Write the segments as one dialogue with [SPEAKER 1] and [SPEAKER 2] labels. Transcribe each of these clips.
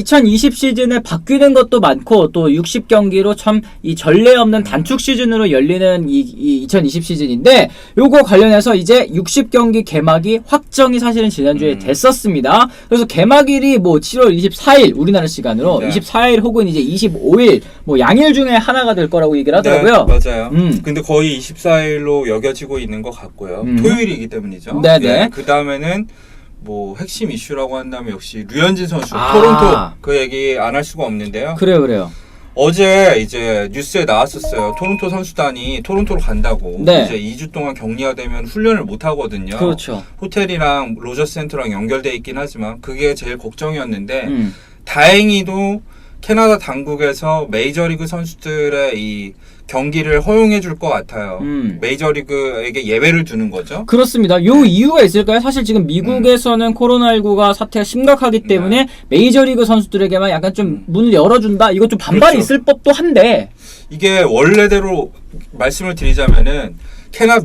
[SPEAKER 1] 2020 시즌에 바뀌는 것도 많고 또 60경기로 참 이 전례 없는 단축 시즌으로 열리는 이 2020 시즌인데 요거 관련해서 이제 60경기 개막이 확정이 사실은 지난주에 됐었습니다. 그래서 개막일이 뭐 7월 24일 우리나라 시간으로 24일 혹은 이제 25일 뭐 양일 중에 하나가 될 거라고 얘기를 하더라고요.
[SPEAKER 2] 네, 맞아요. 근데 거의 24일로 여겨지고 있는 것 같고요. 토요일이기 때문이죠.
[SPEAKER 1] 네네.
[SPEAKER 2] 네, 그 다음에는 뭐 핵심 이슈라고 한다면 역시 류현진 선수 토론토 그 얘기 안 할 수가 없는데요.
[SPEAKER 1] 그래요.
[SPEAKER 2] 어제 이제 뉴스에 나왔었어요. 토론토 선수단이 토론토로 간다고.
[SPEAKER 1] 네.
[SPEAKER 2] 이제 2주 동안 격리가 되면 훈련을 못 하거든요.
[SPEAKER 1] 그렇죠.
[SPEAKER 2] 호텔이랑 로저스 센터랑 연결돼 있긴 하지만 그게 제일 걱정이었는데 다행히도 캐나다 당국에서 메이저리그 선수들의 이 경기를 허용해 줄 것 같아요. 메이저리그에게 예외를 두는 거죠.
[SPEAKER 1] 그렇습니다. 요 이유가 있을까요? 사실 지금 미국에서는 코로나19가 사태가 심각하기 때문에 메이저리그 선수들에게만 약간 좀 문을 열어준다? 이거 좀 반발이
[SPEAKER 2] 그렇죠.
[SPEAKER 1] 있을 법도 한데
[SPEAKER 2] 이게 원래대로 말씀을 드리자면은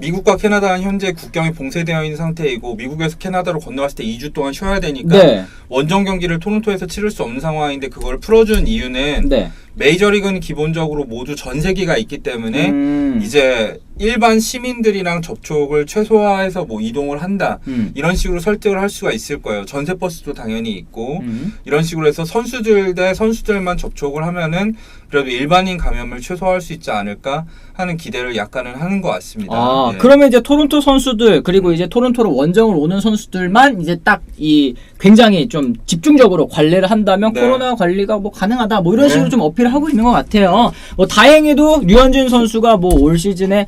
[SPEAKER 2] 미국과 캐나다는 현재 국경이 봉쇄되어 있는 상태이고 미국에서 캐나다로 건너갔을 때 2주 동안 쉬어야 되니까 원정 경기를 토론토에서 치를 수 없는 상황인데 그걸 풀어준 이유는 메이저리그는 기본적으로 모두 전세기가 있기 때문에 이제 일반 시민들이랑 접촉을 최소화해서 뭐 이동을 한다 이런 식으로 설득을 할 수가 있을 거예요. 전세버스도 당연히 있고 이런 식으로 해서 선수들 대 선수들만 접촉을 하면은 그래도 일반인 감염을 최소화할 수 있지 않을까 하는 기대를 약간은 하는 것 같습니다.
[SPEAKER 1] 그러면 이제 토론토 선수들 그리고 이제 토론토로 원정을 오는 선수들만 이제 딱 이 굉장히 좀 집중적으로 관리를 한다면 코로나 관리가 뭐 가능하다 뭐 이런 식으로 좀 어필을 하고 있는 것 같아요. 뭐 다행히도 류현진 선수가 뭐 올 시즌에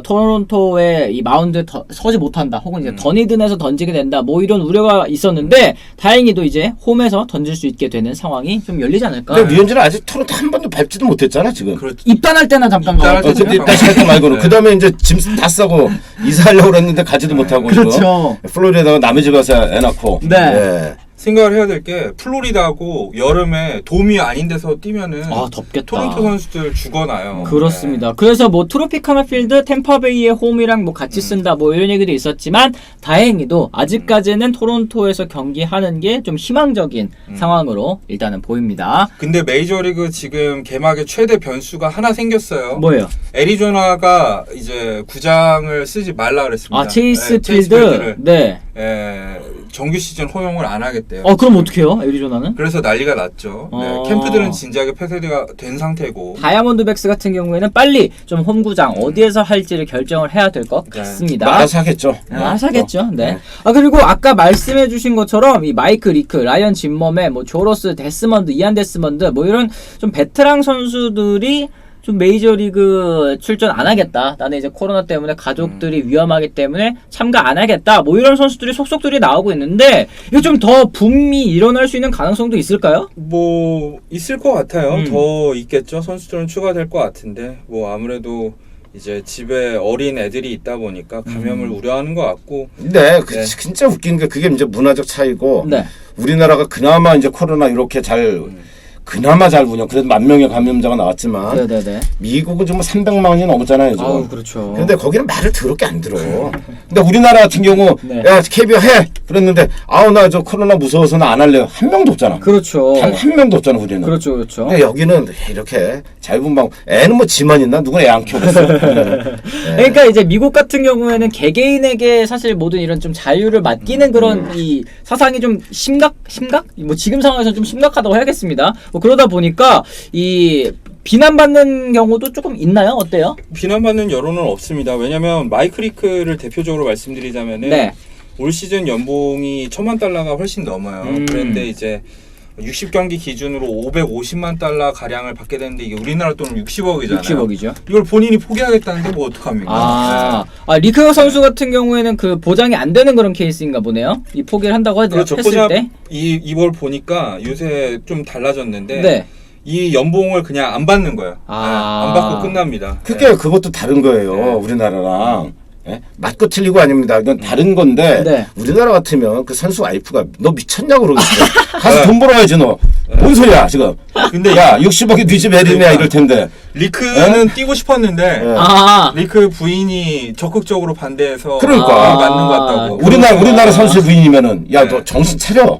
[SPEAKER 1] 토론토에 이 마운드에 서지 못한다 혹은 이제 더니든에서 던지게 된다 뭐 이런 우려가 있었는데 다행히도 이제 홈에서 던질 수 있게 되는 상황이 좀 열리지 않을까.
[SPEAKER 3] 근데 류현진은 아직 토론토 한 번도 밟지도 못했잖아 지금.
[SPEAKER 1] 입단할 때나 잠깐
[SPEAKER 3] 가고. 입단할 때 말고는 그 다음에 이제 짐 다 싸고 이사하려고 그랬는데 가지도 못하고
[SPEAKER 1] 그렇죠.
[SPEAKER 3] 플로리다가 남의 집 가서 애 낳고.
[SPEAKER 2] 생각을 해야 될 게 플로리다고 여름에 돔이 아닌 데서 뛰면은
[SPEAKER 1] 덥겠다.
[SPEAKER 2] 토론토 선수들 죽어나요.
[SPEAKER 1] 그렇습니다. 그래서 뭐 트로피카나 필드 템파베이의 홈이랑 뭐 같이 쓴다 뭐 이런 얘기도 있었지만 다행히도 아직까지는 토론토에서 경기하는 게 좀 희망적인 상황으로 일단은 보입니다.
[SPEAKER 2] 근데 메이저리그 지금 개막의 최대 변수가 하나 생겼어요.
[SPEAKER 1] 뭐예요?
[SPEAKER 2] 애리조나가 이제 구장을 쓰지 말라 그랬습니다.
[SPEAKER 1] 체이스 필드.
[SPEAKER 2] 정규 시즌 허용을 안 하겠대요.
[SPEAKER 1] 그럼 어떻게 해요? 애리조나는?
[SPEAKER 2] 그래서 난리가 났죠. 캠프들은 진작에 폐쇄가 된 상태고.
[SPEAKER 1] 다이아몬드백스 같은 경우에는 빨리 좀 홈구장 어디에서 할지를 결정을 해야 될 것 같습니다.
[SPEAKER 3] 알아서 하겠죠.
[SPEAKER 1] 알아서 하겠죠. 그리고 아까 말씀해 주신 것처럼 이 마이크 리크, 라이언 진멈의 뭐 조로스 데스먼드, 이안 데스먼드 뭐 이런 좀 베테랑 선수들이 좀 메이저리그 출전 안 하겠다. 나는 이제 코로나 때문에 가족들이 위험하기 때문에 참가 안 하겠다. 뭐 이런 선수들이 속속들이 나오고 있는데 이거 좀 더 붐이 일어날 수 있는 가능성도 있을까요?
[SPEAKER 2] 뭐 있을 것 같아요. 더 있겠죠. 선수들은 추가될 것 같은데 뭐 아무래도 이제 집에 어린 애들이 있다 보니까 감염을 우려하는 것 같고.
[SPEAKER 3] 근데 진짜 웃긴 게 그게 이제 문화적 차이고 우리나라가 그나마 이제 코로나 이렇게 그나마 잘 운영. 그래도 10,000명의 감염자가 나왔지만 미국은 정말 300만 원이 넘었잖아요. 지금.
[SPEAKER 1] 그렇죠.
[SPEAKER 3] 근데 거기는 말을 더럽게 안 들어. 근데 우리나라 같은 경우 야 KBO 해 그랬는데 나 저 코로나 무서워서 나 안 할래요. 한 명도 없잖아.
[SPEAKER 1] 그렇죠.
[SPEAKER 3] 단 한 명도 없잖아 우리는.
[SPEAKER 1] 그렇죠.
[SPEAKER 3] 근데 여기는 이렇게 자유분방. 애는 뭐 지만 있나? 누구는 애 안 키우겠어.
[SPEAKER 1] 그러니까 이제 미국 같은 경우에는 개개인에게 사실 모든 이런 좀 자유를 맡기는 그런 이 사상이 좀 심각? 뭐 지금 상황에서는 좀 심각하다고 해야겠습니다. 그러다 보니까 이 비난받는 경우도 조금 있나요? 어때요?
[SPEAKER 2] 비난받는 여론은 없습니다. 왜냐하면 마이크 리크를 대표적으로 말씀드리자면은 올 시즌 연봉이 $10,000,000가 훨씬 넘어요. 그런데 이제 60경기 기준으로 550만 달러 가량을 받게 되는데 이게 우리나라 돈은 60억이잖아요.
[SPEAKER 1] 60억이죠.
[SPEAKER 2] 이걸 본인이 포기하겠다는데 뭐 어떡합니까?
[SPEAKER 1] 리크 선수 같은 경우에는 그 보장이 안 되는 그런 케이스인가 보네요. 이 포기를 한다고 했을 때.
[SPEAKER 2] 이걸 보니까 요새 좀 달라졌는데 이 연봉을 그냥 안 받는 거예요. 안 받고 끝납니다.
[SPEAKER 3] 그것도 다른 거예요. 우리나라랑. 맞고 틀리고 아닙니다. 이건 다른 건데 우리나라 같으면 그 선수 와이프가 너 미쳤냐고 그러겠어. 가서 돈 벌어야지 너. 뭔 소리야 지금. 근데 야 60억이 네 집 애리냐 이럴 텐데.
[SPEAKER 2] 리크는 뛰고 싶었는데 리크 부인이 적극적으로 반대해서
[SPEAKER 3] 그러니까
[SPEAKER 2] 맞는 것 같다고.
[SPEAKER 3] 우리나라 선수 부인이면은 야 너 정신 차려.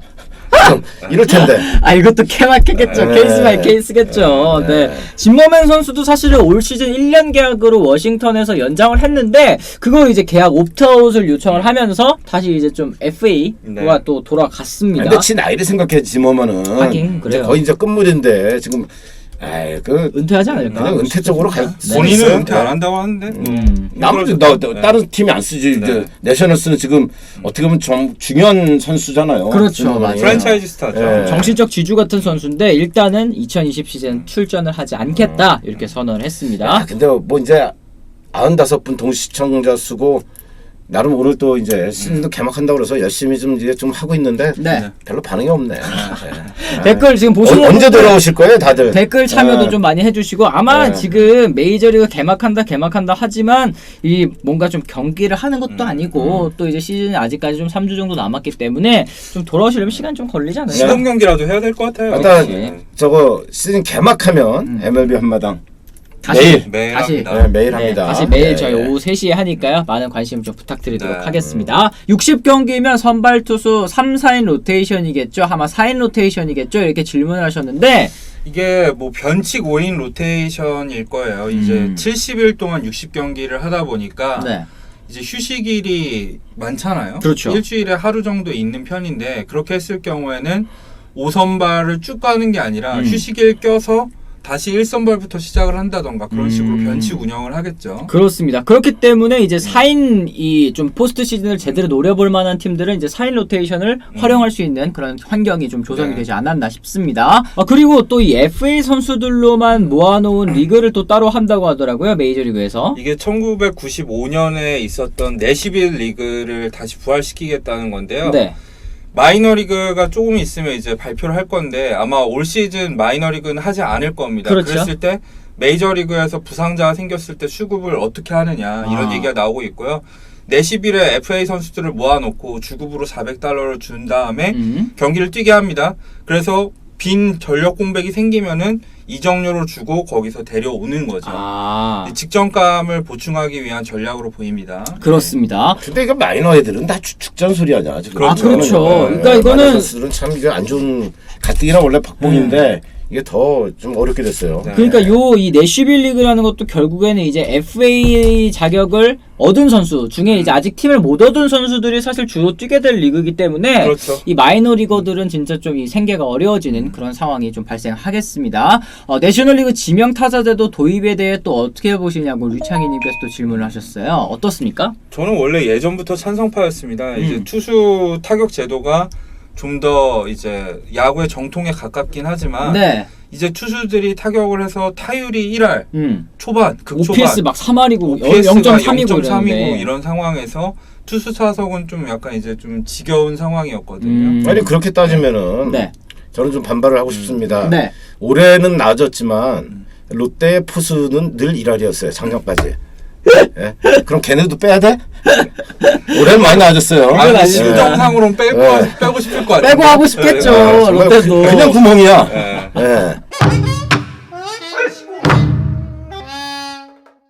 [SPEAKER 3] 이럴 텐데.
[SPEAKER 1] 아 이것도 케마케겠죠.
[SPEAKER 3] 네.
[SPEAKER 1] 케이스 바이 케이스겠죠. 네. 짐머맨 선수도 사실은 올 시즌 1년 계약으로 워싱턴에서 연장을 했는데 그거 이제 계약 옵트아웃을 요청을 하면서 다시 이제 좀 FA와 또 돌아갔습니다.
[SPEAKER 3] 근데 지 나이를 생각해 지머면은
[SPEAKER 1] 하긴 그래요.
[SPEAKER 3] 거의 이제 끝물인데 지금 아이 그
[SPEAKER 1] 은퇴하지 않을까?
[SPEAKER 3] 그냥 은퇴 쪽으로 갈 수
[SPEAKER 2] 본인은
[SPEAKER 3] 있어요.
[SPEAKER 2] 은퇴 안 한다고 하는데.
[SPEAKER 3] 나머지 다른 팀이 안 쓰지. 이제 내셔널스는 지금 어떻게 보면 좀 중요한 선수잖아요.
[SPEAKER 1] 그렇죠, 맞아요.
[SPEAKER 2] 프랜차이즈 스타죠.
[SPEAKER 3] 예.
[SPEAKER 1] 정신적 지주 같은 선수인데 일단은 2020 시즌 출전을 하지 않겠다 이렇게 선언을 했습니다.
[SPEAKER 3] 근데 뭐 이제 95분 동시 시청자 수고 나름 오늘 또 이제 시즌도 개막한다고 그래서 열심히 좀 이제 좀 하고 있는데
[SPEAKER 1] 네.
[SPEAKER 3] 별로 반응이 없네.
[SPEAKER 1] 댓글 지금 보시는
[SPEAKER 3] 언제
[SPEAKER 1] 분들
[SPEAKER 3] 돌아오실 거예요, 다들?
[SPEAKER 1] 댓글 참여도
[SPEAKER 3] 네.
[SPEAKER 1] 좀 많이 해주시고 아마
[SPEAKER 3] 네.
[SPEAKER 1] 지금 메이저리그 개막한다 하지만 이 뭔가 좀 경기를 하는 것도 아니고 또 이제 시즌이 아직까지 좀 3주 정도 남았기 때문에 좀 돌아오시려면 시간 좀 걸리지 않을까?
[SPEAKER 2] 시범 경기라도 해야 될 것 같아요.
[SPEAKER 3] 일단
[SPEAKER 1] 그렇지.
[SPEAKER 3] 저거 시즌 개막하면 MLB 한마당
[SPEAKER 1] 다시
[SPEAKER 2] 매일
[SPEAKER 1] 다시
[SPEAKER 2] 합니다.
[SPEAKER 3] 네, 매일
[SPEAKER 1] 네,
[SPEAKER 3] 합니다.
[SPEAKER 1] 다시 매일
[SPEAKER 3] 네,
[SPEAKER 1] 저희
[SPEAKER 3] 네.
[SPEAKER 1] 오후 3시에 하니까요. 많은 관심 좀 부탁드리도록
[SPEAKER 2] 네.
[SPEAKER 1] 하겠습니다. 60경기면 선발 투수 3, 4인 로테이션이겠죠? 아마 4인 로테이션이겠죠? 이렇게 질문을 하셨는데
[SPEAKER 2] 이게 뭐 변칙 5인 로테이션일 거예요. 이제 70일 동안 60경기를 하다 보니까
[SPEAKER 1] 네.
[SPEAKER 2] 이제 휴식일이 많잖아요.
[SPEAKER 1] 그렇죠.
[SPEAKER 2] 일주일에 하루 정도 있는 편인데 그렇게 했을 경우에는 5선발을 쭉 가는 게 아니라 휴식일 껴서 다시 1선발부터 시작을 한다던가 그런 식으로 변칙 운영을 하겠죠.
[SPEAKER 1] 그렇습니다. 그렇기 때문에 이제 4인 이 좀 포스트 시즌을 제대로 노려볼 만한 팀들은 이제 4인 로테이션을 활용할 수 있는 그런 환경이 좀 조성이
[SPEAKER 2] 네.
[SPEAKER 1] 되지 않았나 싶습니다. 그리고 또 이 FA 선수들로만 모아놓은 리그를 또 따로 한다고 하더라고요. 메이저리그에서.
[SPEAKER 2] 이게 1995년에 있었던 내시빌 리그를 다시 부활시키겠다는 건데요.
[SPEAKER 1] 네.
[SPEAKER 2] 마이너리그가 조금 있으면 이제 발표를 할 건데 아마 올 시즌 마이너리그는 하지 않을 겁니다.
[SPEAKER 1] 그렇죠.
[SPEAKER 2] 그랬을 때 메이저리그에서 부상자가 생겼을 때 수급을 어떻게 하느냐 이런 얘기가 나오고 있고요. 내시빌에 FA 선수들을 모아놓고 주급으로 $400를 준 다음에 경기를 뛰게 합니다. 그래서 빈 전력 공백이 생기면은 이적료를 주고 거기서 데려오는 거죠. 직전감을 보충하기 위한 전략으로 보입니다.
[SPEAKER 1] 그렇습니다.
[SPEAKER 3] 근데 이거 마이너 애들은 다 축전 소리 아니야 지금.
[SPEAKER 1] 그렇죠. 그러니까 이거는
[SPEAKER 3] 마이너 선수들은 참 이게 안 좋은 가뜩이나 원래 박봉인데 이게 더 좀 어렵게 됐어요.
[SPEAKER 2] 네.
[SPEAKER 1] 그러니까 이 내쉬빌 리그라는 것도 결국에는 이제 FA 자격을 얻은 선수 중에 이제 아직 팀을 못 얻은 선수들이 사실 주로 뛰게 될 리그이기 때문에
[SPEAKER 2] 그렇죠.
[SPEAKER 1] 이 마이너 리거들은 진짜 좀 이 생계가 어려워지는 그런 상황이 좀 발생하겠습니다. 내셔널리그 지명 타자제도 도입에 대해 또 어떻게 보시냐고 류창희님께서 또 질문을 하셨어요. 어떻습니까?
[SPEAKER 2] 저는 원래 예전부터 찬성파였습니다. 이제 투수 타격 제도가 좀 더 이제 야구의 정통에 가깝긴 하지만
[SPEAKER 1] 네.
[SPEAKER 2] 이제 투수들이 타격을 해서 타율이 1할 초반, 극초반
[SPEAKER 1] OPS 막 3할이고
[SPEAKER 2] OPS가
[SPEAKER 1] 0.3이고
[SPEAKER 2] 0.3이고 이런 상황에서 투수 타석은 좀 약간 이제 좀 지겨운 상황이었거든요.
[SPEAKER 3] 아니 그렇게 따지면은
[SPEAKER 1] 네.
[SPEAKER 3] 저는 좀 반발을 하고 싶습니다.
[SPEAKER 1] 네.
[SPEAKER 3] 올해는 나아졌지만 롯데의 포수는 늘 1할이었어요. 작년까지. 예? 그럼 걔네도 빼야 돼? 올해는 많이 나아졌어요.
[SPEAKER 2] 아니 심정상으로는 빼고
[SPEAKER 3] 네.
[SPEAKER 2] 빼고 싶을 것 같아요.
[SPEAKER 1] 빼고 하고 싶겠죠.
[SPEAKER 3] 정말
[SPEAKER 1] 롯데도.
[SPEAKER 3] 그냥 구멍이야.
[SPEAKER 2] 네.
[SPEAKER 3] 예.